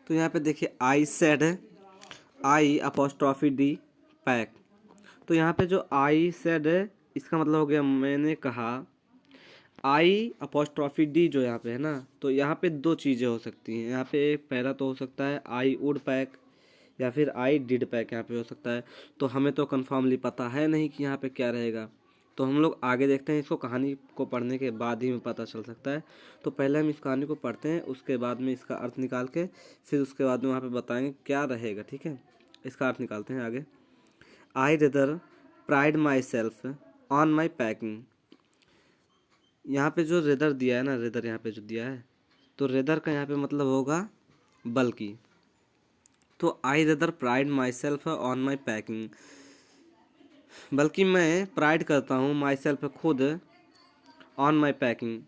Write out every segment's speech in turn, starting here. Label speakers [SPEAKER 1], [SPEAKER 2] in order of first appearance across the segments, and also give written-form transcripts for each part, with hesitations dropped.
[SPEAKER 1] तो यहाँ पे देखिए I said, I apostrophe D pack. तो यहाँ पे जो आई सेड है इसका मतलब हो गया मैंने कहा। आई अपोस्ट्रॉफी डी जो यहाँ पे है ना, तो यहाँ पे दो चीज़ें हो सकती हैं। यहाँ पे पहला तो हो सकता है आई वुड पैक या फिर आई डिड पैक यहाँ पे हो सकता है। तो हमें तो कन्फर्मली पता है नहीं कि यहाँ पे क्या रहेगा, तो हम लोग आगे देखते हैं। इसको कहानी को पढ़ने के बाद ही में पता चल सकता है। तो पहले हम इस कहानी को पढ़ते हैं, उसके बाद में इसका अर्थ निकाल के फिर उसके बाद में वहाँ पे बताएंगे क्या रहेगा। ठीक है, इसका अर्थ निकालते हैं आगे। आई rather pride my self on my packing. यहाँ पे जो रेदर दिया है ना, रेदर यहाँ पे जो दिया है, तो रेदर का यहाँ पे मतलब होगा बल्कि। तो आई rather pride my self on my packing, बल्कि मैं प्राइड करता हूँ माई सेल्फ खुद, ऑन माई पैकिंग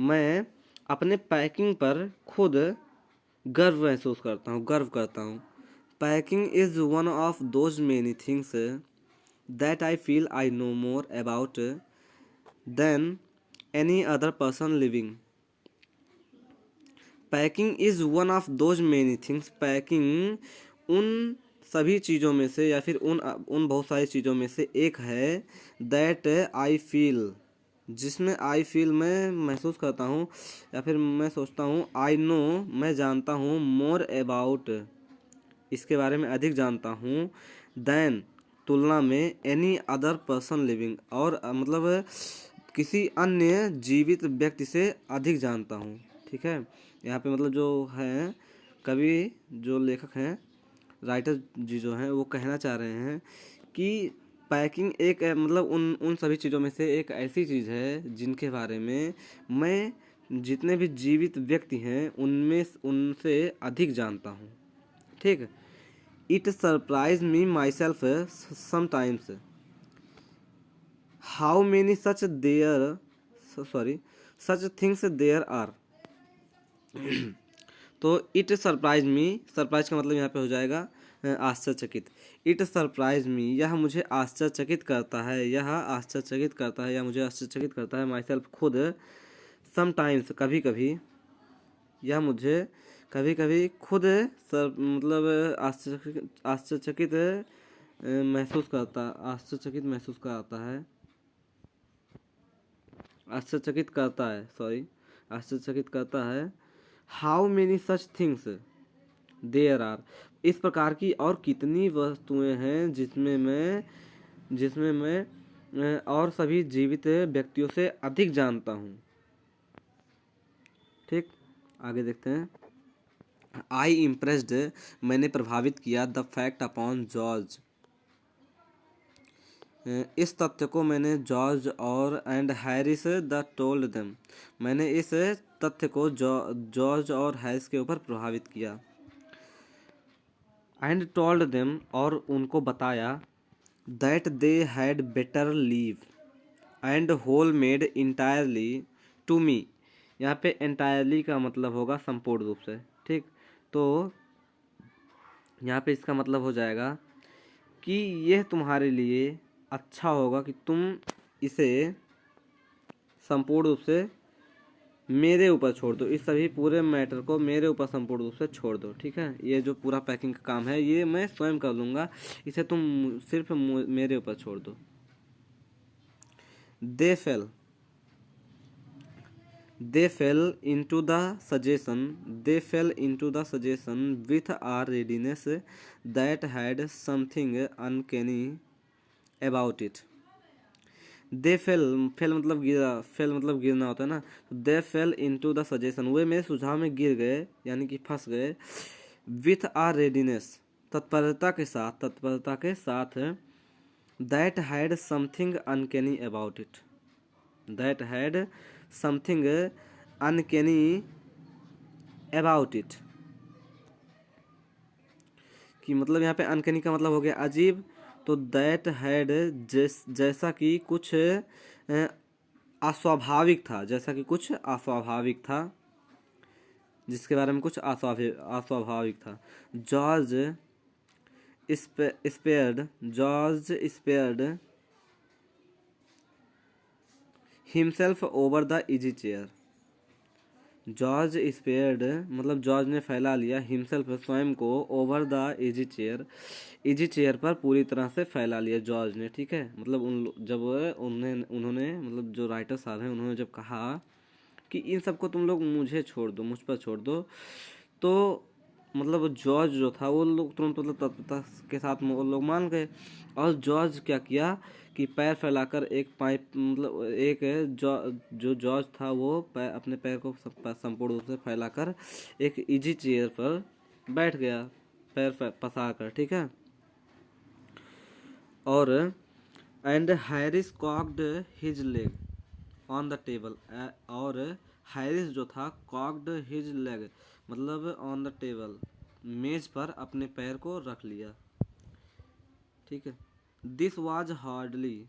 [SPEAKER 1] मैं अपने पैकिंग पर खुद गर्व महसूस करता हूँ, गर्व करता हूँ। Packing is one of those many things that I feel I know more about than any other person living. Packing is one of those many things, packing उन सभी चीज़ों में से या फिर उन बहुत सारी चीज़ों में से एक है। दैट आई फील, जिसमें आई फील मैं महसूस करता हूँ या फिर मैं सोचता हूँ। आई नो मैं जानता हूँ। मोर अबाउट इसके बारे में अधिक जानता हूँ। दैन तुलना में एनी अदर पर्सन लिविंग, और मतलब किसी अन्य जीवित व्यक्ति से अधिक जानता हूँ। ठीक है, यहाँ पे मतलब जो है कवि, जो लेखक हैं, राइटर जी जो हैं, वो कहना चाह रहे हैं कि पैकिंग एक मतलब उन सभी चीज़ों में से एक ऐसी चीज़ है जिनके बारे में मैं जितने भी जीवित व्यक्ति हैं उनमें उनसे अधिक जानता हूँ। ठीक, it surprise me myself sometimes how many such things there are. तो इट सरप्राइज मी, सरप्राइज का मतलब यहाँ पे हो जाएगा आश्चर्यचकित। इट सरप्राइज मी, यह मुझे आश्चर्यचकित करता है, यह आश्चर्यचकित करता है या मुझे आश्चर्यचकित करता है। माई सेल्फ खुद, समटाइम्स कभी कभी, यह मुझे कभी कभी खुद मतलब आश्चर्यचकित महसूस करता, आश्चर्यचकित महसूस कराता है, आश्चर्यचकित करता है, सॉरी, आश्चर्यचकित करता है। How many such things there are, इस प्रकार की और कितनी वस्तुएं हैं जिसमें मैं और सभी जीवित व्यक्तियों से अधिक जानता हूँ। ठीक, आगे देखते हैं। आई इम्प्रेस्ड, मैंने प्रभावित किया। द फैक्ट अपॉन जॉर्ज, इस तथ्य को मैंने जॉर्ज और and Harris the told them, मैंने इस तथ्य को जॉर्ज और हैरिस के ऊपर प्रभावित किया। एंड टोल्ड देम, और उनको बताया। That they had better leave and whole made entirely to me, यहाँ पे इंटायरली का मतलब होगा संपूर्ण रूप से। ठीक, तो यहाँ पे इसका मतलब हो जाएगा कि यह तुम्हारे लिए अच्छा होगा कि तुम इसे संपूर्ण रूप से मेरे ऊपर छोड़ दो, इस सभी पूरे मैटर को मेरे ऊपर संपूर्ण रूप से छोड़ दो। ठीक है, ये जो पूरा पैकिंग का काम है ये मैं स्वयं कर लूँगा, इसे तुम सिर्फ मेरे ऊपर छोड़ दो। They fell into the suggestion with a readiness that had something uncanny about it. They fail मतलब गिरना होता है ना। दे फेल इंटू द सजेशन, वे मेरे सुझाव में गिर गए यानी कि फंस गए। विथ आ रेडीनेस, तत्परता के साथ। That had something uncanny about it, that had something uncanny about it, कि मतलब यहाँ पे अनकैनी का मतलब हो गया अजीब। तो दैट हैड जैसा कि कुछ अस्वाभाविक था, जैसा कि कुछ अस्वाभाविक था, जिसके बारे में कुछ अस्वाभाविक था। George spared himself over the easy chair, George spared मतलब जॉर्ज ने फैला लिया हिमसेल्फ स्वयं को ओवर द इजी चेयर पर पूरी तरह से फैला लिया जॉर्ज ने, ठीक है। मतलब जब उन्होंने मतलब जो राइटर साहब हैं उन्होंने जब कहा कि इन सबको तुम लोग मुझे छोड़ दो, मुझ पर छोड़ दो, तो मतलब जॉर्ज जो था वो लोग तुरंत मतलब तत्परता के साथ वो लोग मान गए। और जॉर्ज क्या किया कि पैर फैलाकर एक पाइप मतलब एक जो जॉर्ज था वो अपने पैर को संपूर्ण रूप से फैलाकर एक इजी चेयर पर बैठ गया, पैर पसार कर, ठीक है। और and Harris cocked his leg on the table, और हैरिस जो था कॉक्ड हिज लेग मतलब ऑन द टेबल, मेज पर अपने पैर को रख लिया, ठीक है। This was hardly